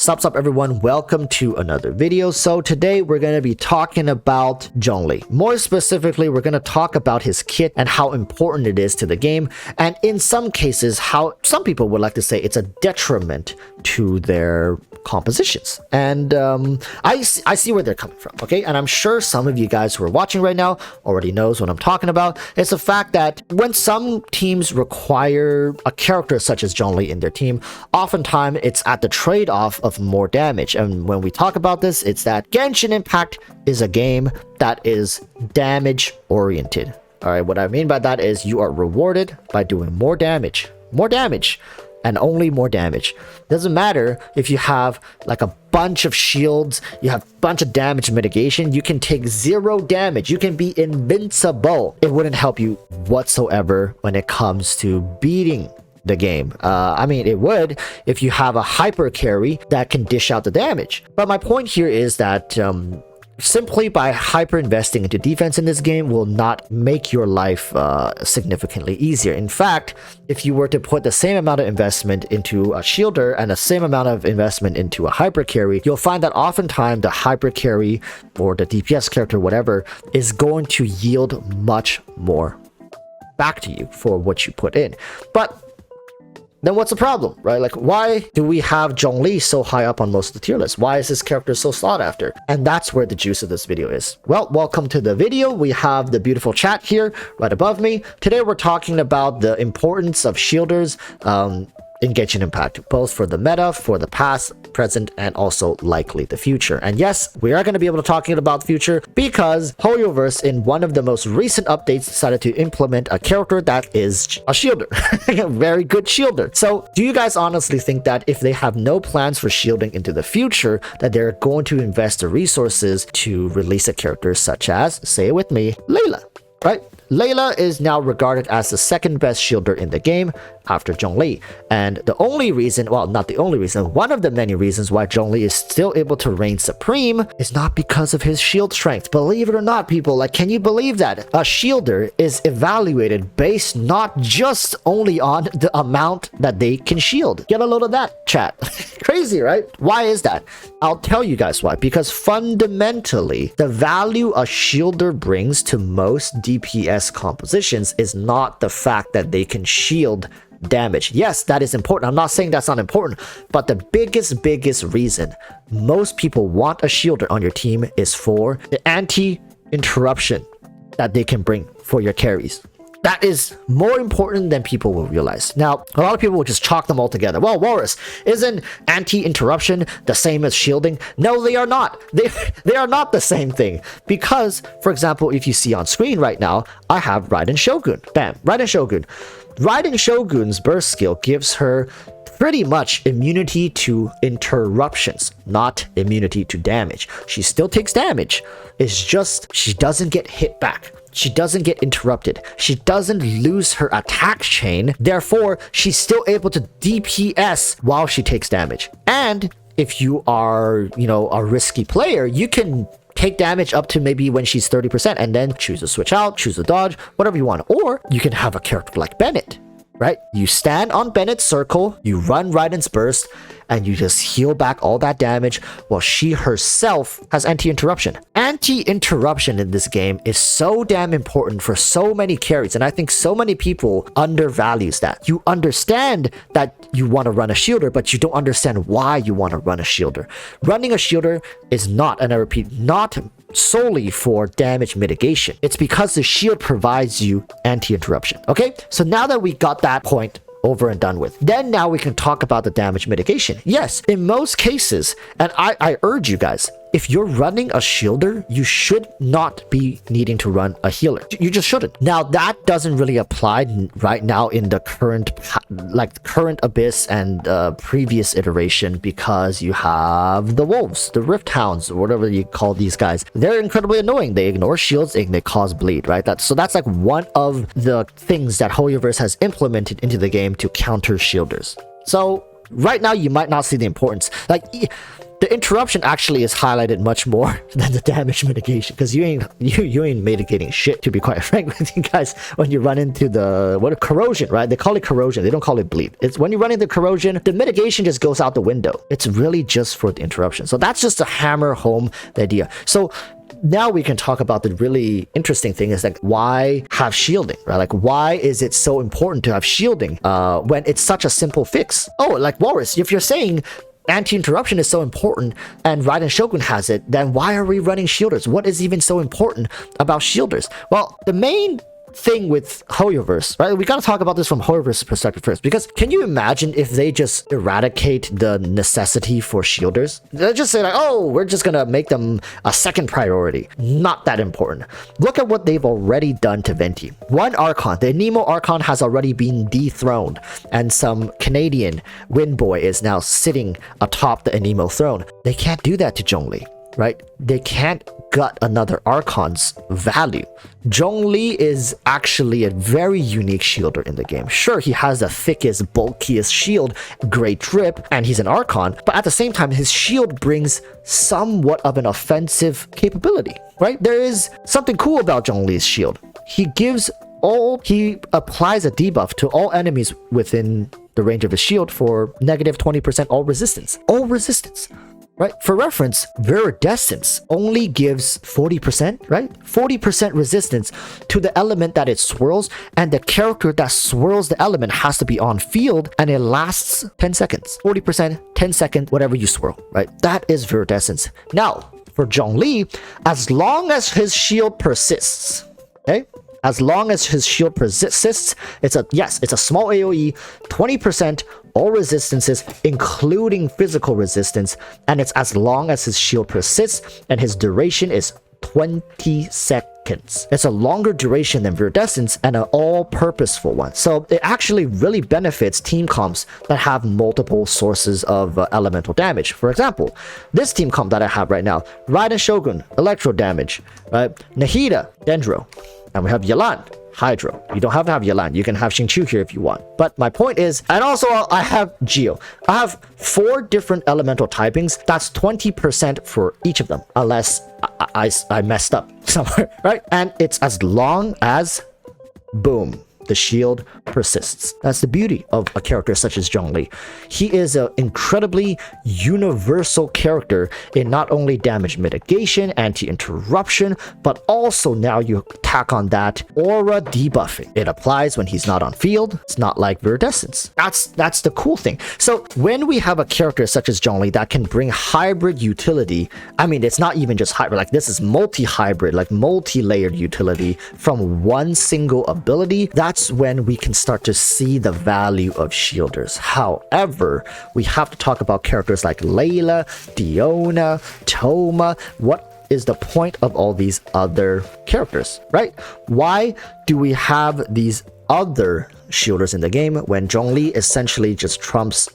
Sups up everyone, welcome to another video. So today we're going to be talking about Zhongli. More specifically, we're going to talk about his kit and how important it is to the game, and in some cases how some people would like to say it's a detriment to their compositions. And I see where they're coming from, okay? And I'm sure some of you guys who are watching right now already knows what I'm talking about. It's the fact that when some teams require a character such as Zhongli in their team, oftentimes it's at the trade-off of more damage. And when we talk about this, it's that Genshin Impact is a game that is damage oriented. All right, what I mean by that is you are rewarded by doing more damage, and only more damage. Doesn't matter if you have like a bunch of shields, you have a bunch of damage mitigation, you can take 0 damage, you can be invincible. It wouldn't help you whatsoever when it comes to beating the game. I mean, it would if you have a hyper carry that can dish out the damage. But my point here is that simply by hyper investing into defense in this game will not make your life significantly easier. In fact, if you were to put the same amount of investment into a shielder and the same amount of investment into a hyper carry, you'll find that oftentimes the hyper carry or the DPS character, whatever, is going to yield much more back to you for what you put in. But then what's the problem, right? Like, why do we have Zhongli so high up on most of the tier lists? Why is this character so sought after? And that's where the juice of this video is. Well, welcome to the video. We have the beautiful chat here right above me. Today, we're talking about the importance of shielders in Genshin Impact, both for the meta, for the past, present, and also likely the future. And yes, we are going to be able to talk about the future because EroticWalruss in one of the most recent updates decided to implement a character that is a shielder, a very good shielder. So do you guys honestly think that if they have no plans for shielding into the future, that they're going to invest the resources to release a character such as, say it with me, Layla, right? Layla is now regarded as the second best shielder in the game after Zhongli. And the only reason, well, not the only reason, one of the many reasons why Zhongli is still able to reign supreme is not because of his shield strength. Believe it or not, people, like, can you believe that? A shielder is evaluated based not just only on the amount that they can shield. Get a load of that, chat. Crazy, right? Why is that? I'll tell you guys why. Because fundamentally, the value a shielder brings to most DPS compositions is not the fact that they can shield damage. Yes, that is important. I'm not saying that's not important, but the biggest reason most people want a shielder on your team is for the anti-interruption that they can bring for your carries. That is more important than people will realize. Now, a lot of people will just chalk them all together. Well, Walrus, isn't anti-interruption the same as shielding? No, they are not. They are not the same thing. Because, for example, if you see on screen right now, I have Raiden Shogun. Bam, Raiden Shogun. Raiden Shogun's burst skill gives her pretty much immunity to interruptions, not immunity to damage. She still takes damage. It's just she doesn't get hit back. She doesn't get interrupted. She doesn't lose her attack chain. Therefore, she's still able to DPS while she takes damage. And if you are, a risky player, you can take damage up to maybe when she's 30% and then choose to switch out, choose to dodge, whatever you want. Or you can have a character like Bennett, right? You stand on Bennett's circle, you run Raiden's burst, and you just heal back all that damage while she herself has anti-interruption. Anti-interruption in this game is so damn important for so many carries, and I think so many people undervalues that. You understand that you want to run a shielder, but you don't understand why you want to run a shielder. Running a shielder is not, and I repeat, not solely for damage mitigation. It's because the shield provides you anti-interruption. Okay, so now that we got that point over and done with, then now we can talk about the damage mitigation. Yes, in most cases, and I urge you guys, if you're running a shielder, you should not be needing to run a healer. You just shouldn't. Now, that doesn't really apply right now in the current Abyss and previous iteration, because you have the wolves, the rift hounds, or whatever you call these guys. They're incredibly annoying. They ignore shields and they cause bleed, right? So that's like one of the things that EroticWalruss has implemented into the game to counter shielders. So right now you might not see the importance. Like, the interruption actually is highlighted much more than the damage mitigation, because you ain't mitigating shit, to be quite frank with you guys. When you run into the corrosion, right? They call it corrosion, they don't call it bleed. It's when you run into corrosion, the mitigation just goes out the window. It's really just for the interruption. So that's just to hammer home the idea. So now we can talk about the really interesting thing is like, why have shielding, right? Like, why is it so important to have shielding when it's such a simple fix? Oh, like Walrus, if you're saying anti-interruption is so important and Raiden Shogun has it, then why are we running shielders? What is even so important about shielders? Well, the main thing with HoYoverse, right? We got to talk about this from HoYoverse's perspective first, because can you imagine if they just eradicate the necessity for shielders? They just say like, oh, we're just gonna make them a second priority. Not that important. Look at what they've already done to Venti. One Archon, the Anemo Archon, has already been dethroned, and some Canadian wind boy is now sitting atop the Anemo throne. They can't do that to Zhongli, right? They can't gut another Archon's value. Zhongli is actually a very unique shielder in the game. Sure, he has the thickest, bulkiest shield, great drip, and he's an Archon, but at the same time, his shield brings somewhat of an offensive capability, right? There is something cool about Zhongli's shield. He applies a debuff to all enemies within the range of his shield for negative 20% all resistance. All resistance. Right? For reference, Viridescence only gives 40%, right? 40% resistance to the element that it swirls, and the character that swirls the element has to be on field, and it lasts 10 seconds. 40%, 10 seconds, whatever you swirl, right? That is Viridescence. Now, for Zhongli, as long as his shield persists, okay? As long as his shield persists, it's a small AoE, 20% all resistances, including physical resistance, and it's as long as his shield persists, and his duration is 20 seconds. It's a longer duration than Viridescence and an all-purposeful one. So it actually really benefits team comps that have multiple sources of elemental damage. For example, this team comp that I have right now, Raiden Shogun, electro damage, right? Nahida, Dendro. And we have Yelan, Hydro. You don't have to have Yelan. You can have Xingqiu here if you want. But my point is, and also I have Geo. I have 4 different elemental typings. That's 20% for each of them, unless I messed up somewhere, right? And it's as long as, boom, the shield persists. That's the beauty of a character such as Zhongli. He is an incredibly universal character in not only damage mitigation, anti-interruption, but also now you tack on that aura debuffing. It applies when he's not on field. It's not like Viridescence. That's the cool thing. So when we have a character such as Zhongli that can bring hybrid utility, I mean, it's not even just hybrid, like this is multi-hybrid, like multi-layered utility from one single ability. That's when we can start to see the value of shielders. However, we have to talk about characters like Layla, Diona, Toma. What is the point of all these other characters, right? Why do we have these other shielders in the game when Zhongli essentially just trumps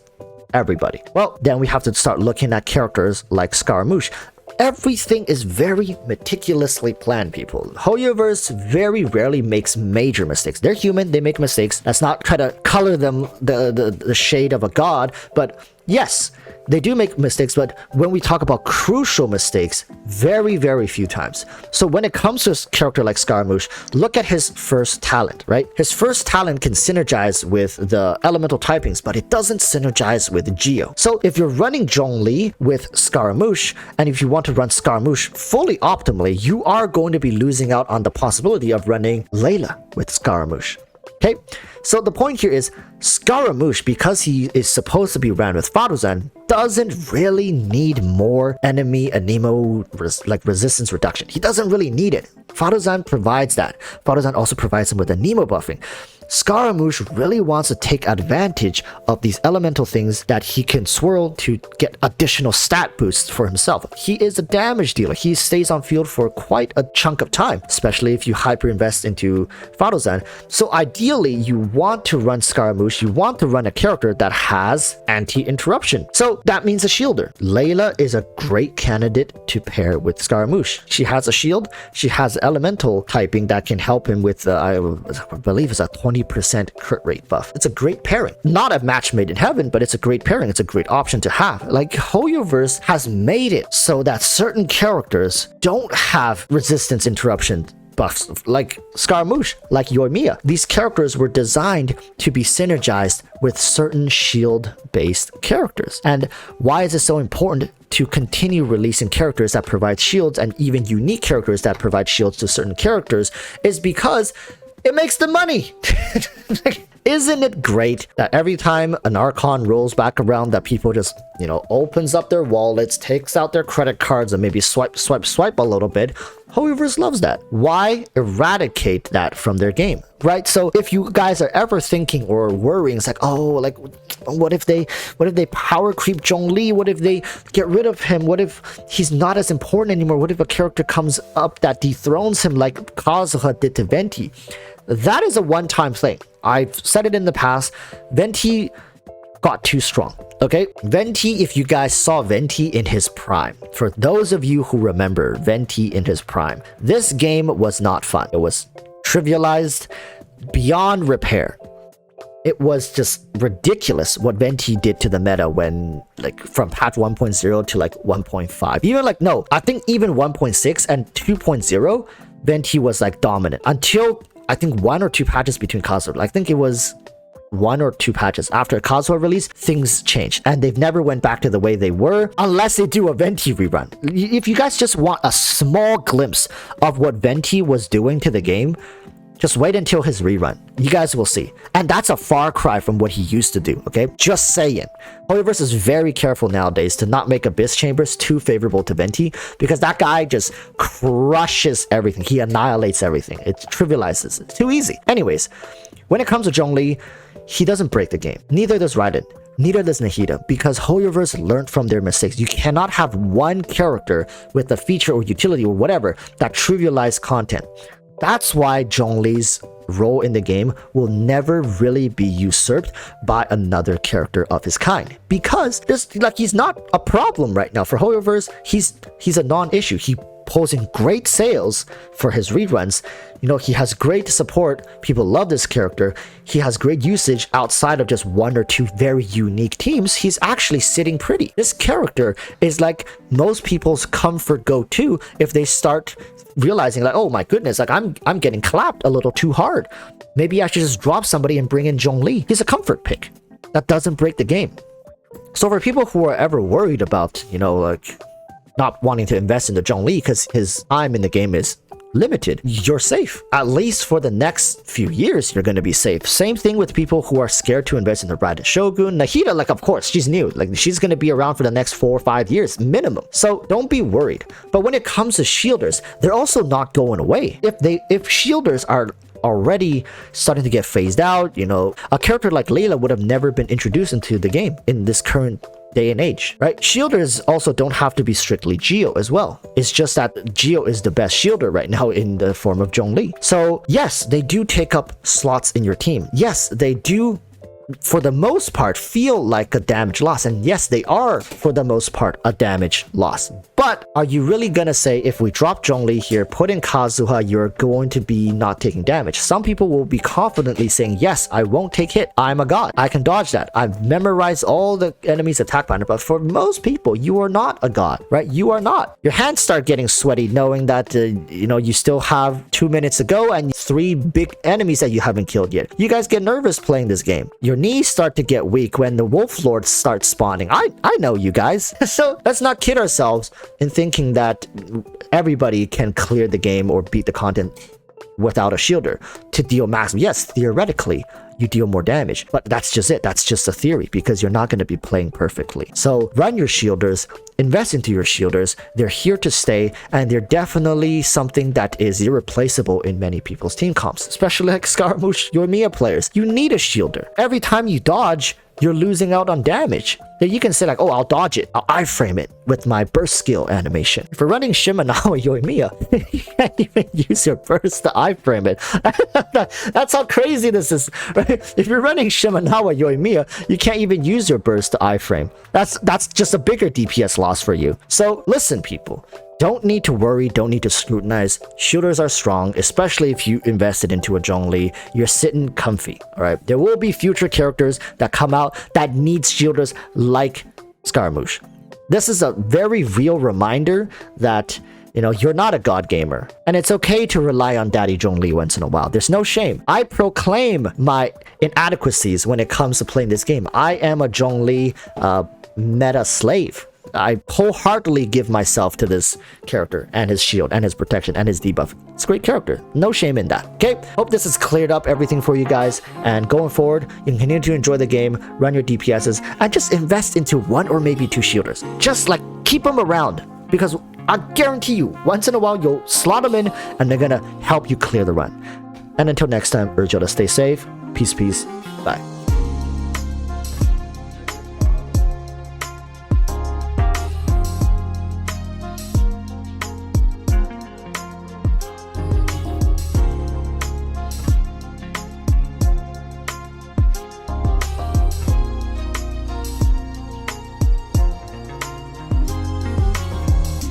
everybody? Well, then we have to start looking at characters like Scaramouche. Everything is very meticulously planned, people. HoYoverse very rarely makes major mistakes. They're human, they make mistakes. Let's not try to color them the shade of a god, but yes, they do make mistakes, but when we talk about crucial mistakes, very, very few times. So when it comes to a character like Scaramouche, look at his first talent, right? His first talent can synergize with the elemental typings, but it doesn't synergize with Geo. So if you're running Zhongli with Scaramouche, and if you want to run Scaramouche fully optimally, you are going to be losing out on the possibility of running Layla with Scaramouche. Okay, so the point here is Scaramouche, because he is supposed to be ran with Fadozan, doesn't really need more enemy Anemo resistance reduction. He doesn't really need it. Fadozan provides that. Fadozan also provides him with Anemo buffing. Scaramouche really wants to take advantage of these elemental things that he can swirl to get additional stat boosts for himself. He is a damage dealer. He stays on field for quite a chunk of time, especially if you hyper invest into Fadozan. So ideally, you want to run Scaramouche. You want to run a character that has anti-interruption. So that means a shielder. Layla is a great candidate to pair with Scaramouche. She has a shield. She has elemental typing that can help him with, I believe it's a 20% 70% crit rate buff. It's a great pairing. Not a match made in heaven, but it's a great pairing. It's a great option to have. Like, HoYoVerse has made it so that certain characters don't have resistance interruption buffs, like Scaramouche, like Yoimiya. These characters were designed to be synergized with certain shield-based characters. And why is it so important to continue releasing characters that provide shields, and even unique characters that provide shields to certain characters, is because it makes the money. Isn't it great that every time an Archon rolls back around that people just, opens up their wallets, takes out their credit cards, and maybe swipe a little bit? HoYoVerse loves that. Why eradicate that from their game, right? So if you guys are ever thinking or worrying, it's like, oh, like, what if they power creep Zhongli? What if they get rid of him? What if he's not as important anymore? What if a character comes up that dethrones him like Kazuha did to Venti? That is a one-time thing. I've said it in the past. Venti got too strong. Okay, Venti, if you guys saw Venti in his prime, for those of you who remember Venti in his prime, this game was not fun. It was trivialized beyond repair. It was just ridiculous what Venti did to the meta when, like, from patch 1.0 to like 1.5. Even like, no, I think even 1.6 and 2.0, Venti was like dominant until I think 1 or 2 patches between Kazuha. I think it was 1 or 2 patches after Kazuha release, things changed, and they've never went back to the way they were unless they do a Venti rerun. If you guys just want a small glimpse of what Venti was doing to the game, just wait until his rerun. You guys will see. And that's a far cry from what he used to do, okay? Just saying. HoYoVerse is very careful nowadays to not make Abyss Chambers too favorable to Venti, because that guy just crushes everything. He annihilates everything. It trivializes. It's too easy. Anyways, when it comes to Zhongli, he doesn't break the game. Neither does Raiden. Neither does Nahida, because HoYoVerse learned from their mistakes. You cannot have one character with a feature or utility or whatever that trivializes content. That's why Zhongli's role in the game will never really be usurped by another character of his kind, because he's not a problem right now for HoYoVerse. He's a non-issue. He pulls in great sales for his reruns. He has great support. People love this character. He has great usage outside of just 1 or 2 very unique teams. He's actually sitting pretty. This character is like most people's comfort go-to if they start realizing, like, oh my goodness, like I'm getting clapped a little too hard. Maybe I should just drop somebody and bring in Zhongli. He's a comfort pick that doesn't break the game. So for people who are ever worried about, like, not wanting to invest in the Zhongli because his time in the game is limited, you're safe. At least for the next few years, you're going to be safe. Same thing with people who are scared to invest in the Raiden Shogun. Nahida, like, of course, she's new. Like, she's going to be around for the next 4 or 5 years minimum. So don't be worried. But when it comes to shielders, they're also not going away. If shielders are already starting to get phased out, a character like Layla would have never been introduced into the game in this current day and age, right? Shielders also don't have to be strictly Geo as well. It's just that Geo is the best shielder right now in the form of Zhongli. So yes, they do take up slots in your team. Yes, they do, for the most part, feel like a damage loss. And yes, they are, for the most part, a damage loss. But are you really gonna say, if we drop Zhongli here, put in Kazuha, you're going to be not taking damage? Some people will be confidently saying, yes, I won't take hit. I'm a god. I can dodge that. I've memorized all the enemy's attack pattern. But for most people, you are not a god, right? You are not. Your hands start getting sweaty knowing that, you still have 2 minutes to go and 3 big enemies that you haven't killed yet. You guys get nervous playing this game. Your knees start to get weak when the Wolf Lord starts spawning. I know you guys. So let's not kid ourselves in thinking that everybody can clear the game or beat the content without a shielder to deal maximum. Yes, theoretically, you deal more damage, but that's just it. That's just a theory, because you're not going to be playing perfectly. So run your shielders, invest into your shielders. They're here to stay, and they're definitely something that is irreplaceable in many people's team comps, especially like Scaramouche, Yoimiya players. You need a shielder. Every time you dodge, you're losing out on damage. Then you can say, like, oh, I'll dodge it. I'll iframe it with my burst skill animation. If you're running Shimenawa Yoimiya, you can't even use your burst to iframe it. That's how crazy this is, right? If you're running Shimenawa Yoimiya, you can't even use your burst to iframe. That's just a bigger DPS loss for you. So listen, people. Don't need to worry, don't need to scrutinize. Shielders are strong, especially if you invested into a Zhongli. You're sitting comfy, alright? There will be future characters that come out that need shielders like Scaramouche. This is a very real reminder that, you know, you're not a god gamer. And it's okay to rely on Daddy Zhongli once in a while. There's no shame. I proclaim my inadequacies when it comes to playing this game. I am a Zhongli meta slave. I wholeheartedly give myself to this character and his shield and his protection and his debuff. It's a great character. No shame in that. Okay? Hope this has cleared up everything for you guys. And going forward, you can continue to enjoy the game, run your DPSs, and just invest into 1 or maybe 2 shielders. Just like keep them around, because I guarantee you, once in a while, you'll slot them in and they're gonna help you clear the run. And until next time, urge you to stay safe. Peace, peace. Bye.